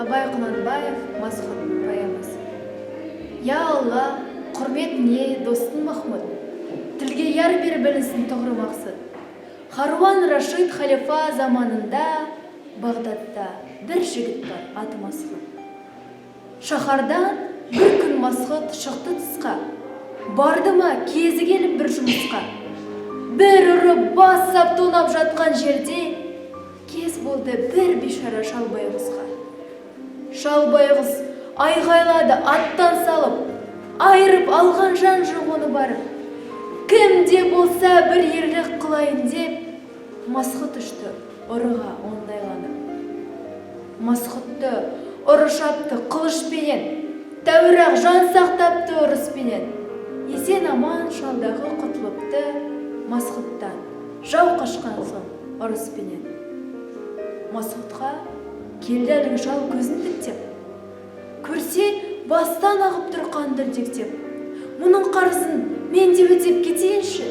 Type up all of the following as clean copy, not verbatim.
Абай Құнанбаев, Масхұт поэмасы. Я Алла, құрметіне достың Махмұд, тілге яр бер білінсін тұғыры мақсат. Харуан Рашид халифа заманында Бағдатта бір жігіт бар, аты Масхұт. Шаһардан бір күн Масхұт шықты тысқа, барды ма кезі келіп бір жұмысқа. Бір ұрып басап тонап жатқан жерде кез болды бір бишара шалбайғызға. Шалбайғыз айғайлады аттан салып, айырып алған жан жоқ оны барып. Кімде болса бір ерлік қылайын деп, Масхұт ұшты ұрыға ондайланып. Масхұтты ұры шапты қылышпенен, тәуірақ жан сақтапты ұрыспенен. Есен аман шалдағы құтылыпты Масхұттан, жау қашқан соң ұрыспенен. Масхұтқа келді әлгі шал көзін тіктеп, көрсе бастан ағып тұр қан дірдектеп. Мұның қарызын мен де өтеп кетейінші,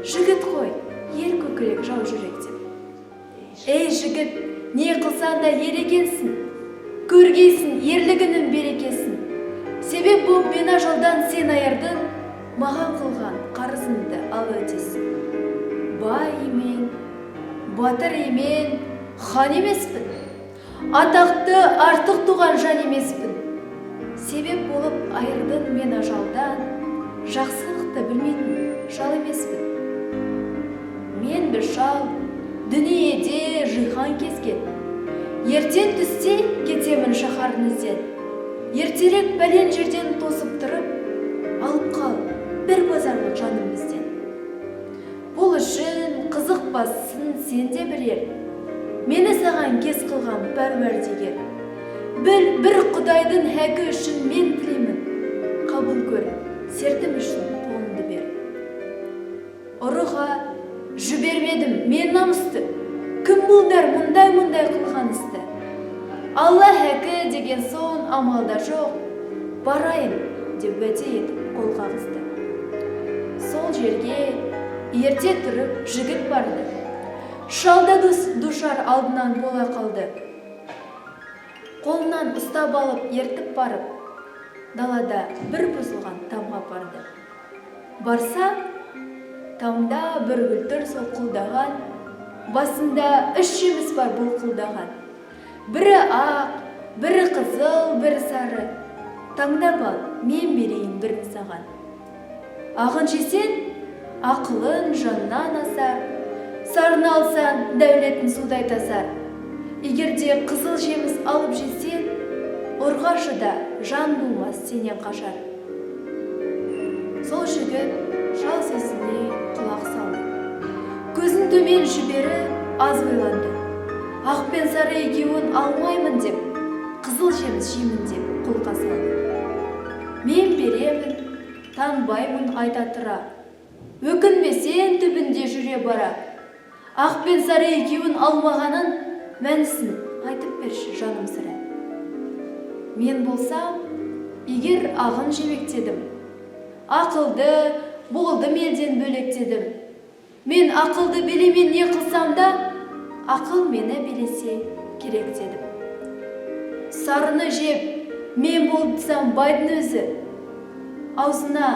жігіт қой, ер көкірек жау жүректеп. Ей жігіт, не қылсан да ер екенсің, көргейсің ерлігінің берекесін. Себеп боп мен ажалдан сен айырдың, маған қылған қарызыңды ал өтесің. Бай емен, батыр емен, хан емеспін, атақты артық туған жан емеспін. Себеп болып айырдың мен ажалдан, жақсылықты білмейтін шал емеспін. Мен бір шал, дүниеде жихан кезген. Ертең түсте кетемін шаһарын ізден. Ертерек бәлен жерден тосып тұрып, алып қал бір базарлық жаным бізден. Бұл үшін қызықпасын сен де білер, мені саған кез қылған пәруәрдігер. Бір құдайдың хәкі үшін мен тілеймін, қабыл көр, сертім үшін қолыңды бер. Ұрыға жібермедім мен намысты, кім бұлдар мұндай қылған істі. Алла хәкі деген соң амалда жоқ, барайын деп уәде етіп қол қағызды. Сол жерге ерте тұрып жігіт барды. Шалда душар алдынан бола қалды. Қолынан ұстап алып ертіп барып, далада бір бұзылған тамға барды. Барса, тамда бір гүлтір солқылдаған, басында үш жеміс бар бұлқылдаған. Бірі ақ, бірі қызыл, бірі сары. Таңдап ал, мен берейін бірін саған. Ағын жесен, ақылын жаннан асар, сарын алсан, дәулетін судай тасар. Егерде қызыл жеміс алып жесен, ұрғашыда жан болмас сенен қашар. Сол жігіт шал сөзіне құлақ салды. Көзін төмен жіберіп аз ойланды. Ақ пен сары екеуін алмаймын деп, қызыл жеміс жеймін деп қолқа салды. Мен беремін, танбаймын айта тұра. Өкінбесен түбінде жүре бара. Ақ пен сары екеуін алмағанын мәнісін айтып берші жаным сірә. Мен болсам, егер ағын жемектедім, ақылды болдым елден бөлектедім. Мен ақылды белемен не қылсам да, ақыл мені белесе керек дедім. Сарыны жеп, мен болдысам байдың өзі, аузына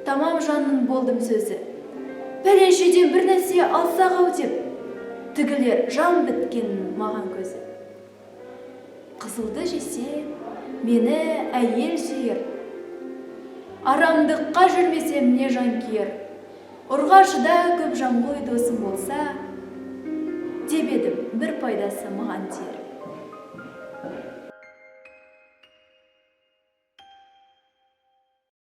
тамам жанның болдым сөзі. Пәленшеден бір нәрсе алсақ ау деп, түгілер жан біткенін маған көзі. Қызылды жесе, мені әйел сүйер, арамдыққа жүрмесем не жан киер. Ұрғашыда көп жан ғой досым болса, деп едім бір пайдасы маған тиер.